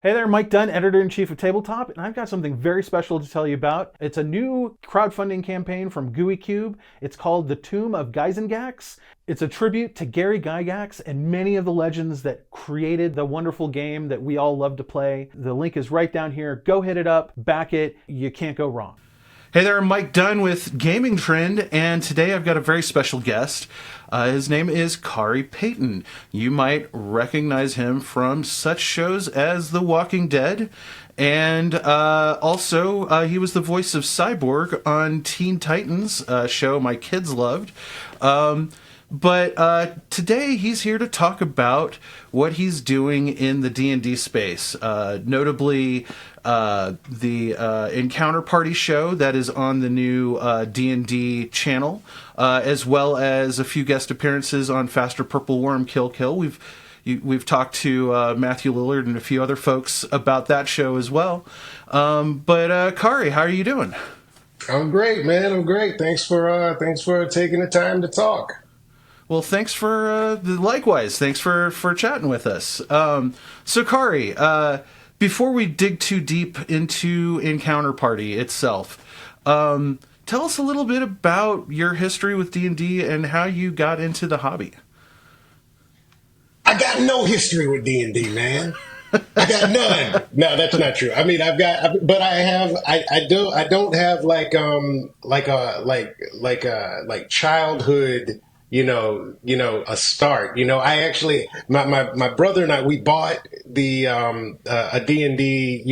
Hey there, Mike Dunn, editor-in-chief of Tabletop, and I've got something very special to tell you about. It's a new crowdfunding campaign from Gooey Cube. It's called The Tomb of Gyzengax. It's a tribute to Gary Gygax and many of the legends that created the wonderful game that we all love to play. The link is right down here. Go hit it up, back it. You can't go wrong. Hey there, I'm Mike Dunn with Gamingtrend, and today I've got a very special guest. His name is Khary Payton. You might recognize him from such shows as The Walking Dead, and also he was the voice of Cyborg on Teen Titans, a show my kids loved. But today he's here to talk about what he's doing in the D&D space, notably the Encounter Party show that is on the new D&D channel, as well as a few guest appearances on Faster Purple Worm Kill Kill. We've talked to Matthew Lillard and a few other folks about that show as well. But Khary, how are you doing? I'm great, man. I'm great. Thanks for taking the time to talk. Well, thanks for likewise. Thanks for chatting with us. So, Khary, before we dig too deep into Encounter Party itself, tell us a little bit about your history with D&D and how you got into the hobby. I got no history with D&D, man. I got none. No, that's not true. I mean, but I have. I don't have like childhood. A start. I actually, my brother and I, we bought the a D&D,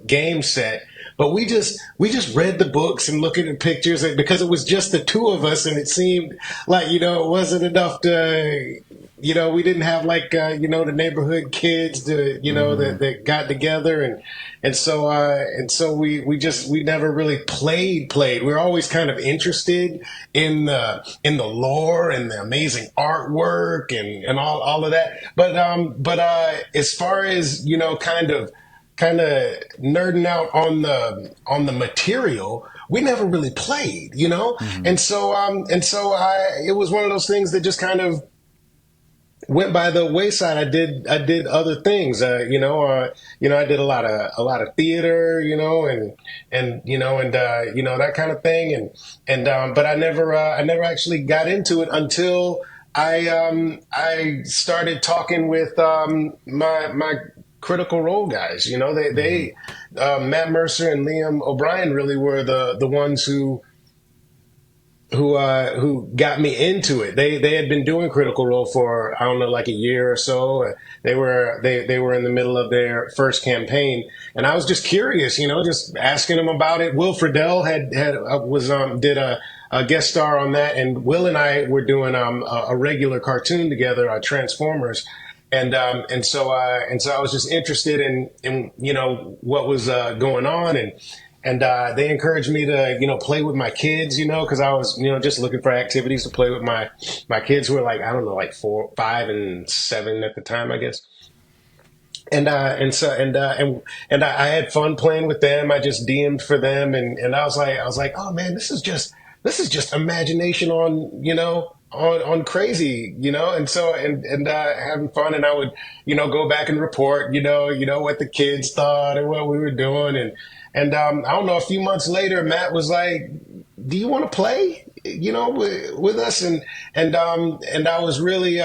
game set, but we just read the books and looking at pictures, and because it was just the two of us, and it seemed like it wasn't enough to. We didn't have like the neighborhood kids to that got together, and so we never really played. We were always kind of interested in the lore and the amazing artwork and all of that. But as far as kind of nerding out on the material, we never really played, and so it was one of those things that just kind of went by the wayside. I did other things. I did a lot of theater, and that kind of thing. But I never actually got into it until I started talking with my Critical Role guys. They Matt Mercer and Liam O'Brien really were the ones who got me into it. They had been doing Critical Role for, I don't know, like a year or so. They were in the middle of their first campaign, and I was just curious, just asking them about it. Will Friedle did a guest star on that, and Will and I were doing a regular cartoon together, Transformers. And so I was just interested in what was going on, and they encouraged me to, play with my kids, because I was, just looking for activities to play with my kids who were like, I don't know, like 4, 5, and 7 at the time, I guess. And I had fun playing with them. I just DM'd for them, and I was like, oh man, this is just imagination on crazy, and so having fun, and I would go back and report what the kids thought and what we were doing, and I don't know, a few months later Matt was like, do you want to play with us, and I was really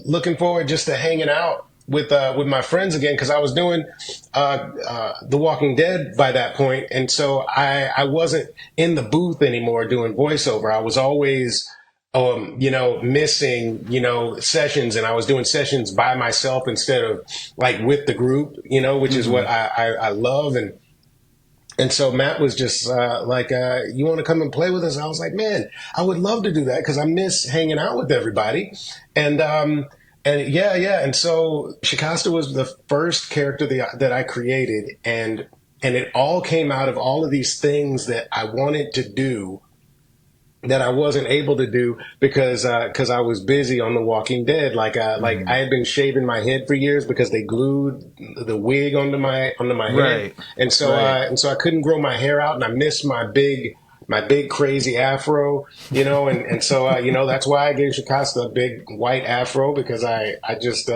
looking forward just to hanging out with my friends again, because I was doing The Walking Dead by that point, and so I wasn't in the booth anymore doing voiceover. I was always missing, sessions, and I was doing sessions by myself instead of like with the group, which is what I love. And so Matt was just like, you want to come and play with us? I was like, man, I would love to do that because I miss hanging out with everybody. And yeah. And so Shikasta was the first character that I created. And it all came out of all of these things that I wanted to do that I wasn't able to do because I was busy on The Walking Dead. Like I had been shaving my head for years because they glued the wig onto my head, and so I couldn't grow my hair out, and I missed my big crazy afro, and so that's why I gave Shikasta a big white afro, because I just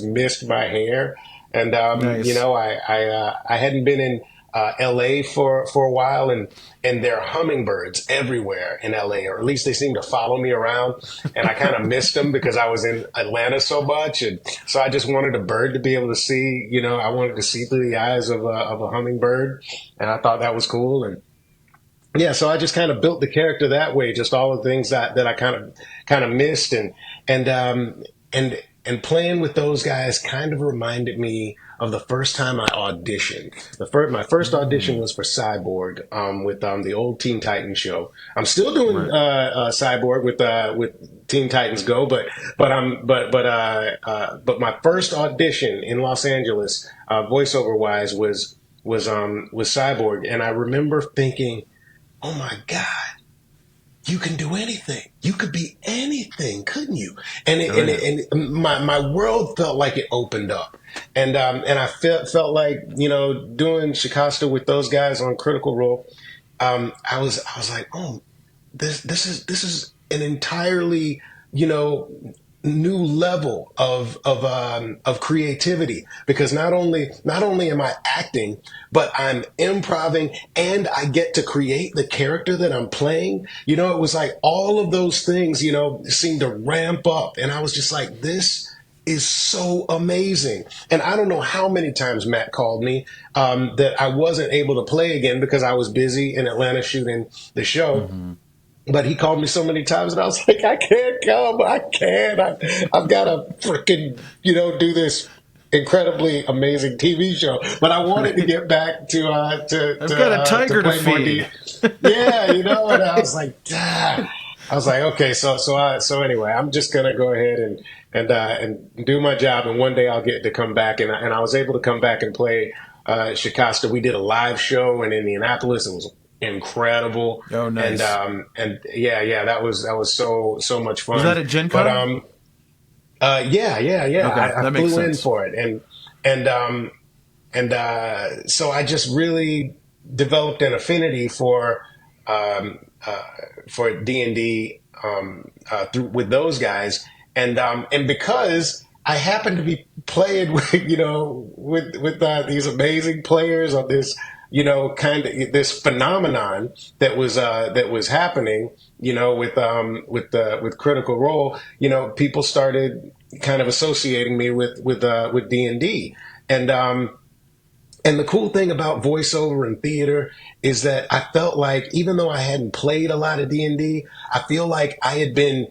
missed my hair. And Nice. I hadn't been in LA for a while, and there are hummingbirds everywhere in LA, or at least they seem to follow me around. And I kind of missed them because I was in Atlanta so much, and so I just wanted a bird to be able to see. I wanted to see through the eyes of a hummingbird, and I thought that was cool. And yeah, so I just kind of built the character that way, just all the things that I kind of missed, and playing with those guys kind of reminded me of the first time I auditioned. My first audition Mm, was for Cyborg, with the old Teen Titans show. I'm still doing right. Cyborg with Teen Titans Go, but my first audition in Los Angeles, voiceover wise, was Cyborg, and I remember thinking, oh my God, you can do anything. You could be anything, couldn't you? And Oh yeah. my world felt like it opened up, and I felt like doing Shikasta with those guys on Critical Role. I was like, oh, this is an entirely you know new level of creativity, because not only am I acting, but I'm improving, and I get to create the character that I'm playing. It was like all of those things seemed to ramp up, and I was just like, this is so amazing. And I don't know how many times Matt called me, that I wasn't able to play again because I was busy in Atlanta shooting the show. Hmm. But he called me so many times, and I was like, I can't come. I can't. I've got to freaking, do this incredibly amazing TV show. But I wanted to Right. get back I've got a to tiger to play more feed. D. Yeah, and I was like, ah. I was like, okay, so anyway, I'm just gonna go ahead and do my job, and one day I'll get to come back, and I was able to come back and play Shikasta. We did a live show in Indianapolis. It was incredible, Oh, and nice. yeah, that was so much Was fun. that at Gen But Con? yeah, Okay, I that makes flew in sense. for it, and so I just really developed an affinity um, uh, for D&D, through with those guys, and because I happened to be playing with these amazing players on this kind of this phenomenon that was happening, with Critical Role. People started kind of associating me with D&D, and and the cool thing about voiceover and theater is that I felt like, even though I hadn't played a lot of D&D, I feel like I had been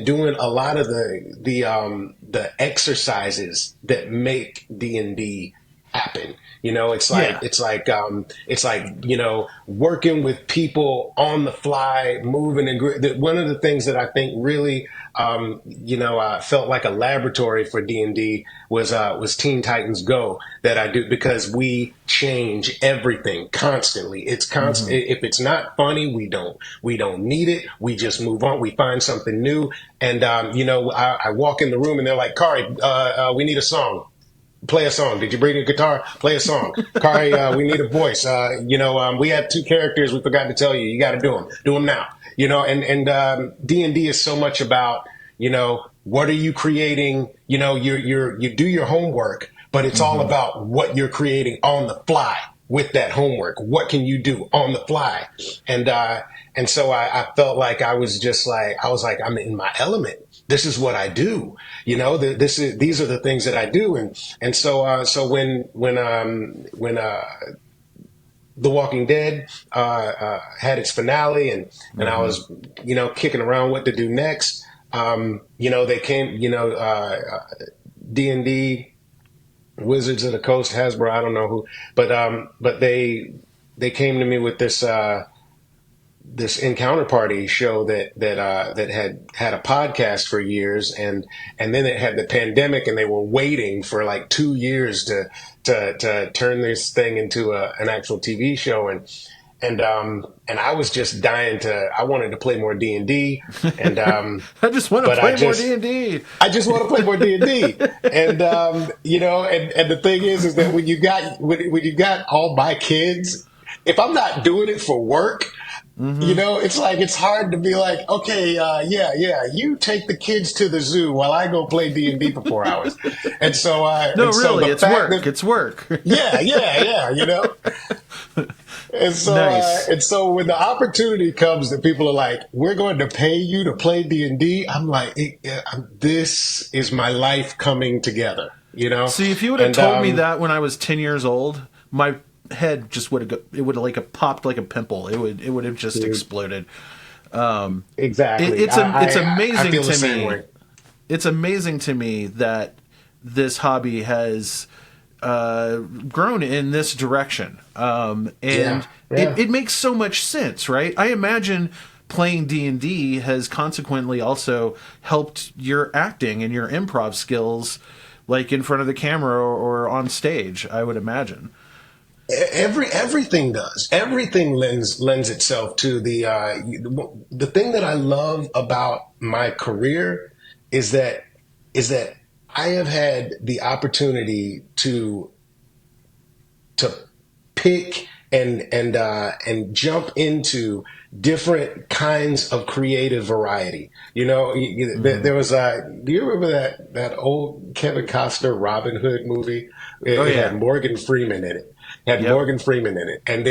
doing a lot of the exercises that make D&D happen. It's like Yeah. working with people on the fly, moving and one of the things that I think really felt like a laboratory for D&D was Teen Titans Go, that I do, because we change everything constantly. It's constant. Hmm. If it's not funny, we don't need it. We just move on. We find something new. And I walk in the room and they're like, Khary, we need a song. Play a song. Did you bring a guitar? Play a song. Khary, we need a voice. We have two characters. We forgot to tell you. You got to do them. Do them now. And D&D is so much about, what are you creating? You do your homework, but it's all Hmm. about what you're creating on the fly with that homework. What can you do on the fly? And so I felt like I was like, I'm in my element. This is what I do. These are the things that I do. And so when The Walking Dead had its finale, and I Hmm. was kicking around what to do next, they came, D&D, Wizards of the Coast, Hasbro, I don't know who, but they came to me with this encounter party show that had a podcast for years, and then it had the pandemic, and they were waiting for like 2 years to turn this thing into an actual TV show, and I was just I wanted to play more D&D, and I just want to but I play more just D&D. I just want to play more D&D. And the thing is that when you got all my kids, if I'm not doing it for work, You know, it's like it's hard to be like, okay, yeah, you take the kids to the zoo while I go play D&D for 4 hours. No, And so really, the it's fact work. that It's work. yeah, you know. Nice. And so when the opportunity comes that people are like, we're going to pay you to play D&D, I'm like, this is my life coming together, you know? See, if you would have And told me that when I was 10 years old, my head just would have it would have like a popped like a pimple. It would have just dude, exploded. exactly. It's I amazing feel the to same me. way. It's amazing to me that this hobby has grown in this direction, Yeah, and yeah. it makes so much sense, right? I imagine playing D&D has consequently also helped your acting and your improv skills, like in front of the camera or on stage, I would imagine. Everything does. Everything lends itself to the thing that I love about my career is that is that I have had the opportunity to pick and jump into different kinds of creative variety. You know, Hmm. there was do you remember that old Kevin Costner Robin Hood movie? Oh It had yeah. Morgan Freeman in it. Had Yep. Morgan Freeman in it, and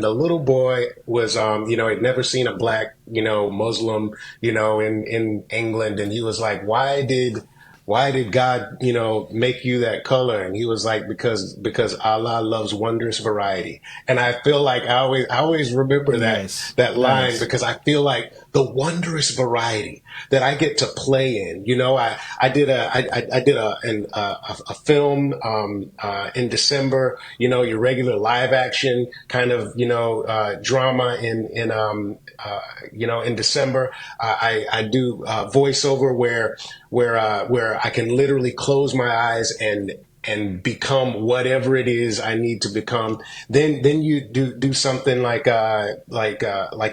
the little boy was you know, had never seen a black, you know, Muslim, you know, in England, and he was like, why did God, you know, make you that color? And he was like, because Allah loves wondrous variety. And I feel like I always remember Nice. that line Nice. because I feel like the wondrous variety that I get to play in. You know, I did a film in December. You know, your regular live action kind of, you know, drama you know, in December. I do voiceover where I can literally close my eyes and become whatever it is I need to become. Then you do something like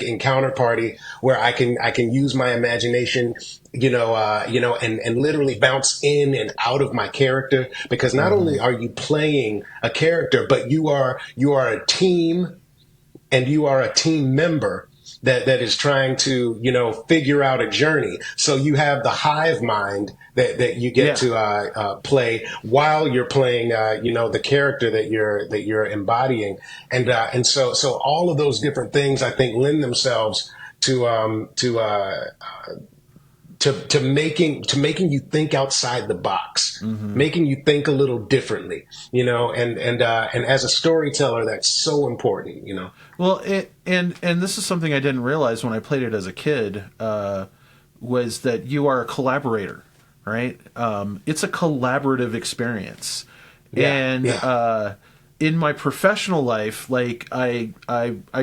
Encounter Party, where I can use my imagination, you know, and literally bounce in and out of my character, because not only Hmm. are you playing a character, but you are a team, and you are a team member that is trying to, you know, figure out a journey. So you have the hive mind that you get Yeah. to play while you're playing, you know, the character that you're embodying, and so all of those different things, I think, lend themselves to to making you think outside the box, Hmm. making you think a little differently, you know, and as a storyteller, that's so important, you know. Well, and this is something I didn't realize when I played it as a kid, was that you are a collaborator, right? It's a collaborative experience, Yeah, and yeah. in my professional life, like I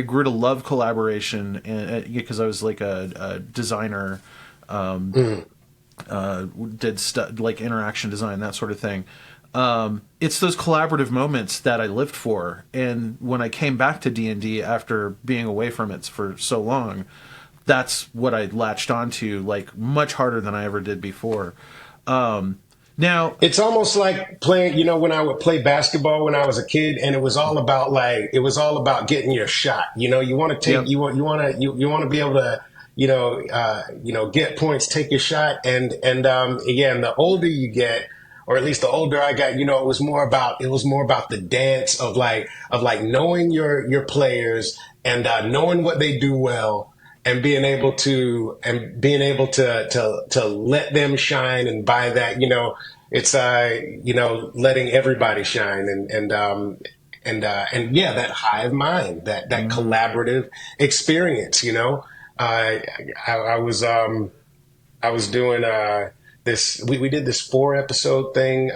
grew to love collaboration, and because I was like a designer, Mm. did like interaction design, that sort of thing. It's those collaborative moments that I lived for, and when I came back to D&D after being away from it for so long, that's what I latched onto, like much harder than I ever did before. Now, It's almost like playing, you know, when I would play basketball when I was a kid, and it was all about it was all about getting your shot. You know, you want to take, yep. you want to be able to, you know, get points, take your shot, and again, the older you get, or at least the older I got, you know, it was more about the dance of like knowing your players, and knowing what they do well, and being able to let them shine, and by that, you know, it's you know, letting everybody shine, and yeah, that hive mind, that Hmm. collaborative experience, you know. uh, I was I was doing this. We did this 4 episode thing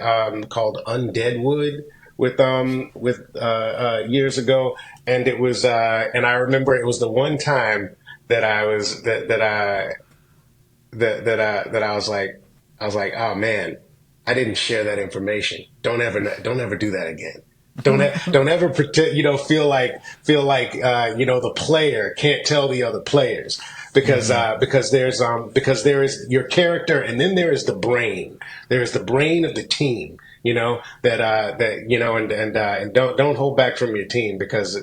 called Undeadwood with years ago, and it was and I remember it was the one time that I was that I was like, oh man, I didn't share that information. Don't ever do that again. Don't ever pretend, you know, feel like you know, the player can't tell the other players, Hmm. because there is your character, and then there is the brain. There is the brain of the team, and don't hold back from your team because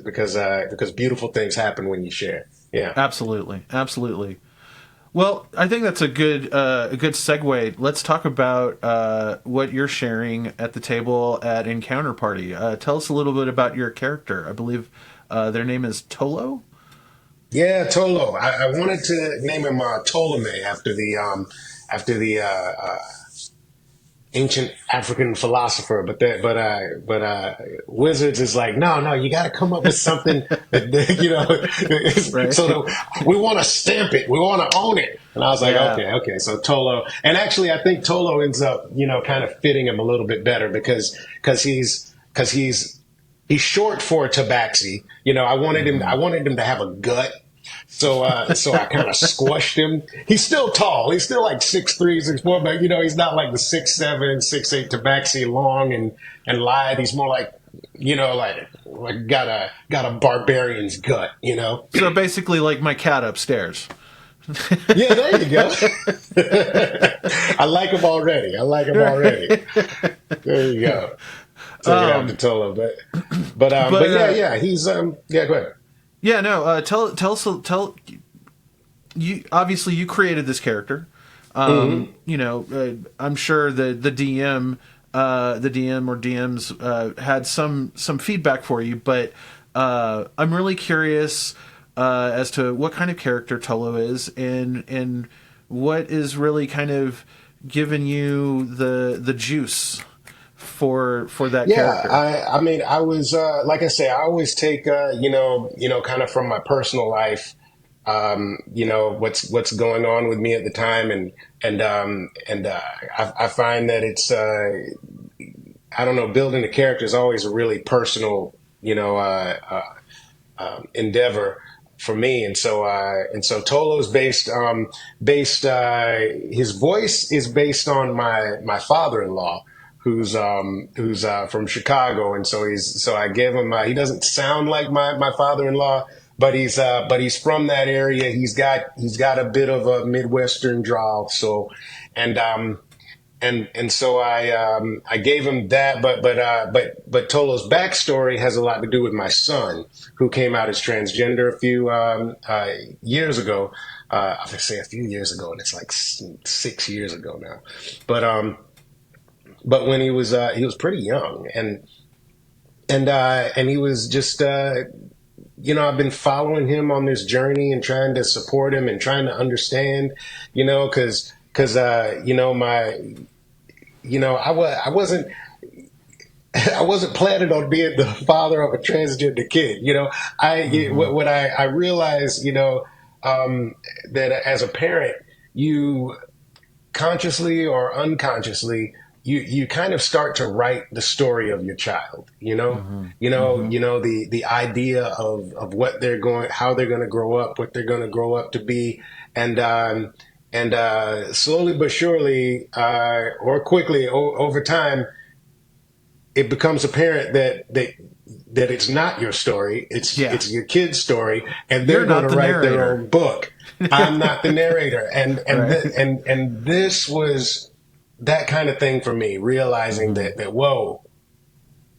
beautiful things happen when you share. Yeah. Absolutely, absolutely. Well, I think that's a good segue. Let's talk about what you're sharing at the table at Encounter Party. Tell us a little bit about your character. I believe their name is Tolo. Yeah, Tolo. I wanted to name him Ptolemy after the ancient African philosopher, but Wizards is like, no, you got to come up with something Right. so that we want to stamp it, we want to own it. And I was like, Yeah. okay, so Tolo, and actually, I think Tolo ends up, kind of fitting him a little bit better because he's short for Tabaxi. I wanted him to have a gut. So I kind of squashed him. He's still tall. He's still like 6'3", 6'4", but he's not like the 6'7", 6'8" Tabaxi, long and lithe. He's more like, like got a barbarian's gut. So basically, like my cat upstairs. Yeah, there you go. I like him already. There you go. So you have to tell him, but yeah, he's yeah. Go ahead. Yeah, no. Tell. You obviously you created this character. I'm sure the DM, the DM or DMs had some feedback for you, but I'm really curious as to what kind of character Tolo is, and what is really kind of giving you the juice for that Yeah, character. I mean, I was like I say, I always take kind of from my personal life, what's going on with me at the time, I find that it's I don't know, building a character is always a really personal, endeavor for me, and so Tolo's based his voice is based on my father-in-law, who's from Chicago, and so I gave him he doesn't sound like my father-in-law, but he's from that area. He's got a bit of a Midwestern drawl, so and so I gave him that, but Tolo's backstory has a lot to do with my son, who came out as transgender a few years ago. I would say a few years ago, and it's like 6 years ago now. But when he was pretty young, and he was just I've been following him on this journey and trying to support him and trying to understand, because my I wasn't I wasn't planning on being the father of a transgender kid. What I realized, that as a parent, you consciously or unconsciously, you kind of start to write the story of your child. The idea of what how they're going to grow up, what they're going to grow up to be, and slowly but surely, or quickly over time, it becomes apparent that it's not your story. It's your kid's story, and they're going to write their own book. I'm not the narrator, and Right. and this was that kind of thing for me, realizing that whoa,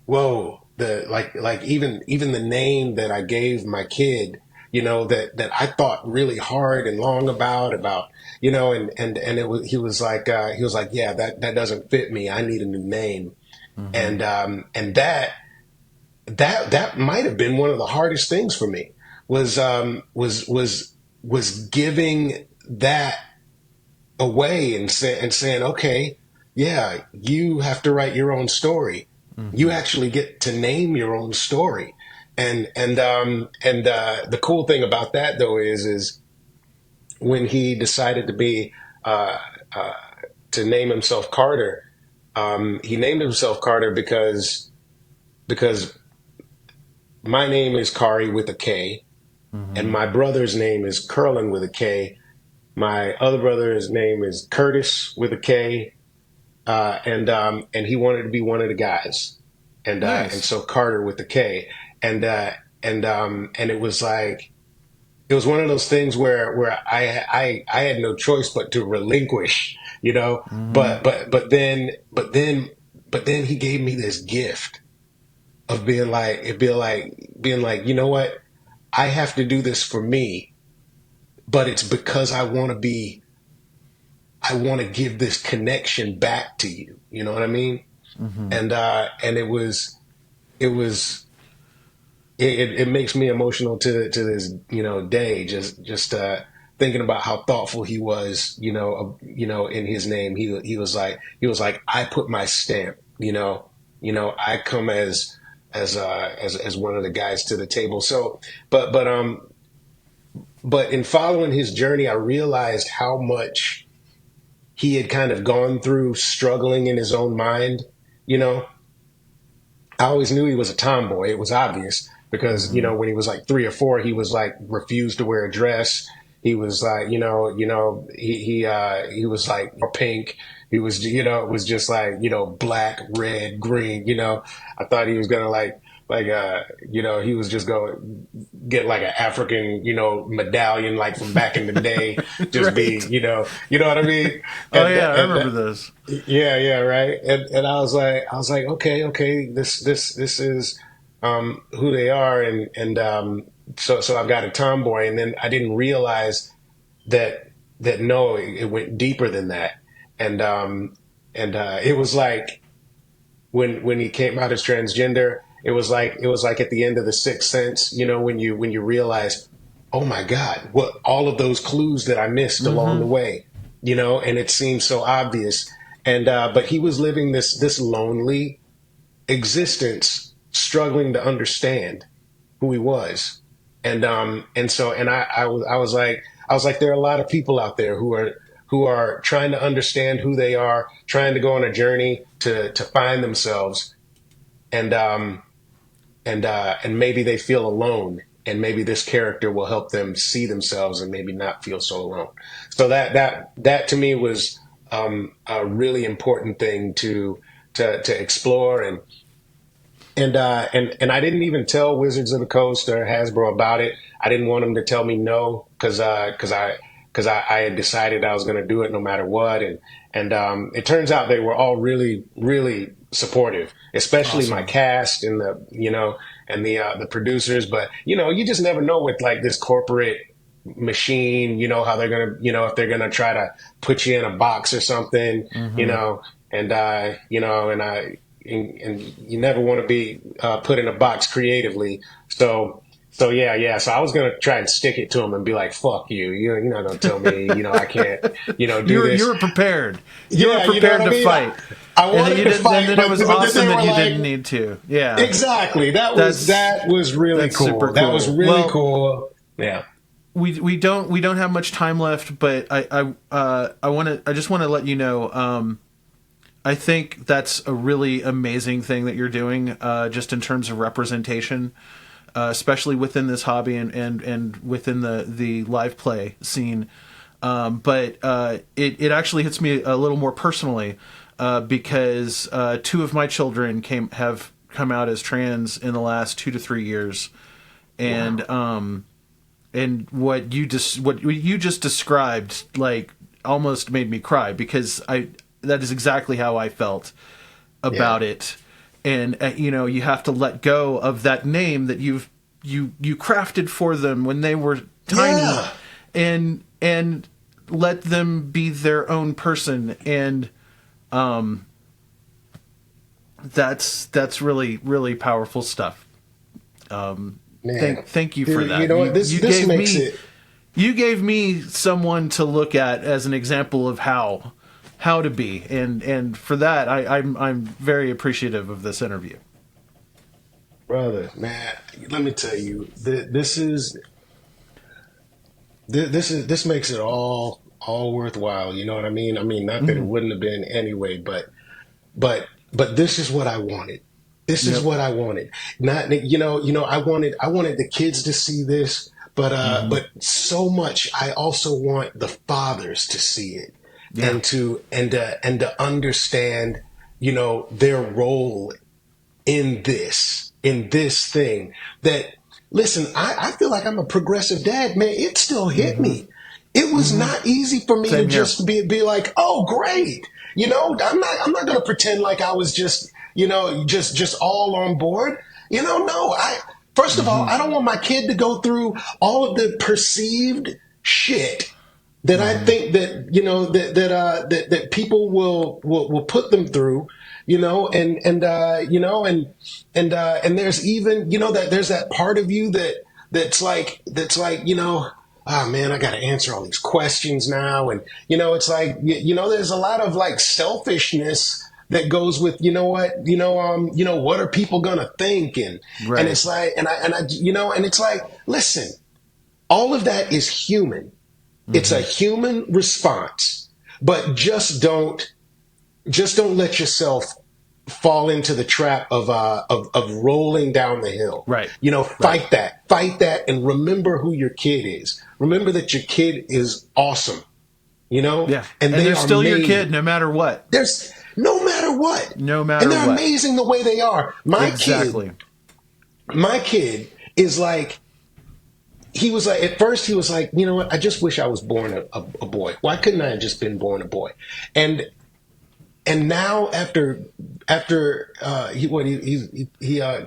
like even the name that I gave my kid, that I thought really hard and long about, and he was like, yeah, that doesn't fit me. I need a new name. And that might have been one of the hardest things for me, was giving that away and saying, okay, yeah, you have to write your own story. You actually get to name your own story. And the cool thing about that, though, is when he decided to name himself Carter. He named himself Carter because my name is Khary with a K, and my brother's name is Curlin with a K. My other brother's name is Curtis with a K, and he wanted to be one of the guys, and Nice. so Carter with the K, and it was like, it was one of those things where I had no choice but to relinquish, Mm-hmm. but then But then he gave me this gift of being like, you know what? I have to do this for me, but it's because I want to give this connection back to you. You know what I mean? Mm-hmm. And it was, it makes me emotional to this, day, just thinking about how thoughtful he was, in his name. He was like, I put my stamp, I come as one of the guys to the table. So, but in following his journey, I realized how much he had kind of gone through struggling in his own mind. You know, I always knew he was a tomboy. It was obvious because, Mm-hmm. when he was like 3 or 4, he was like refused to wear a dress. He was like, he was like pink. He was, it was just like, black, red, green. I thought he was gonna he was just going to get like an African, medallion like from back in the day. Just be, Right. what I mean? Oh And, yeah, I and, remember those. yeah, right. And I was like, okay, this is who they are, and so I've got a tomboy, and then I didn't realize that no, it went deeper than that, and it was like when he came out as transgender, it was like at the end of The Sixth Sense, when you realize, oh my God, what all of those clues that I missed along the Mm-hmm. way, and it seemed so obvious. And but he was living this lonely existence, struggling to understand who he was. And I was like, there are a lot of people out there who are trying to understand who they are, trying to go on a journey to find themselves, and maybe they feel alone, and maybe this character will help them see themselves and maybe not feel so alone. So that to me was a really important thing to explore. And I didn't even tell Wizards of the Coast or Hasbro about it. I didn't want them to tell me no, because I had decided I was going to do it no matter what. And it turns out they were all really, really supportive, especially my Awesome. cast and the producers. But you just never know with like this corporate machine, how they're gonna, if they're gonna try to put you in a box or something, Mm-hmm. and you never want to be put in a box creatively. So yeah. So I was gonna try and stick it to him and be like, "Fuck you! You're not gonna tell me, I can't, You do were this." prepared. You were Yeah, you know what prepared I to mean. fight, I and then wanted you to didn't. And fight, then it but was then they awesome that were you like, didn't need to. Yeah, exactly. That was that's that was really that's super cool. That was cool. really Well, cool. Yeah. we don't have much time left, but I just want to let you know. I think that's a really amazing thing that you're doing, just in terms of representation, especially within this hobby and within the live play scene. But it actually hits me a little more personally, because two of my children have come out as trans in the last 2 to 3 years, and Wow. what you just described, like, almost made me cry, because I that is exactly how I felt Yeah. about it. And you have to let go of that name that you crafted for them when they were tiny, Yeah. and let them be their own person. And that's really, really powerful stuff. Man. Thank you for Dude, you that. know what? This makes it. You gave me someone to look at as an example of how to be, and for that I'm very appreciative of this interview. Brother, man, let me tell you, this makes it all worthwhile. You know what I mean? I mean, not that it Hmm. wouldn't have been anyway, but this is what I wanted. This is Yep. what I wanted. Not, I wanted the kids to see this, Hmm. but so much I also want the fathers to see it, Yeah. and to understand, their role in this thing. That, listen, I feel like I'm a progressive dad, man. It still hit Hmm. me. It was Hmm. not easy for me to Same here. just be like, oh, great. I'm not going to pretend like I was just, just all on board. No, first of all, I don't want my kid to go through all of the perceived shit that I think that that people will put them through, and there's even that there's that part of you that's like oh man, I got to answer all these questions now, and it's like there's a lot of like selfishness that goes with what are people gonna think, and Right. it's like and it's like, listen, all of that is human. It's a human response, but just don't let yourself fall into the trap of rolling down the hill. Right. Right. Fight that, and remember who your kid is. Remember that your kid is awesome. Yeah. And they they're are still your made. kid no matter what. There's no matter what. No matter and they're what. amazing the way they are. Exactly. My kid is like. He was like, at first he was like, you know what? I just wish I was born a boy. Why couldn't I have just been born a boy? And now after he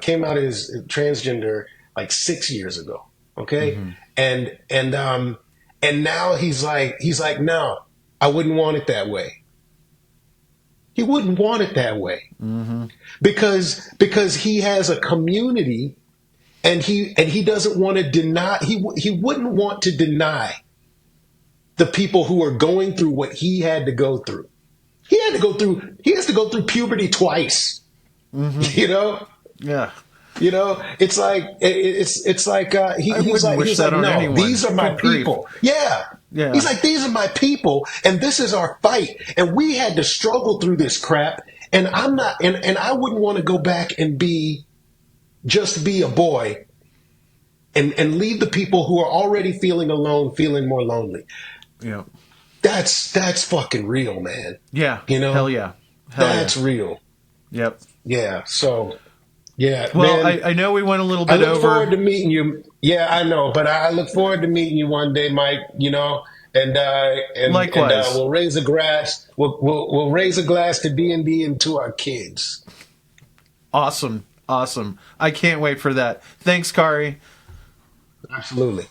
came out as transgender like 6 years ago. Okay. And now he's like, no, I wouldn't want it that way. He wouldn't want it that way because he has a community. And he doesn't want to deny. He wouldn't want to deny the people who are going through what he had to go through. He has to go through puberty twice. Yeah. It's like he's like on no, anyone. these are my Good grief. people. Yeah. Yeah. He's like, these are my people, and this is our fight, and we had to struggle through this crap, and I'm not, and I wouldn't want to go back and just be a boy and leave the people who are already feeling alone feeling more lonely. Yeah. That's fucking real, man. Yeah. Hell yeah. That's real. Yep. Yeah. So, yeah. Well, man, I know we went a little I bit look over. forward to meeting you. Yeah, I know, but I look forward to meeting you one day, Mike. And Likewise. we'll raise a glass. We'll raise a glass to D&D and to our kids. Awesome. I can't wait for that. Thanks, Khary. Absolutely.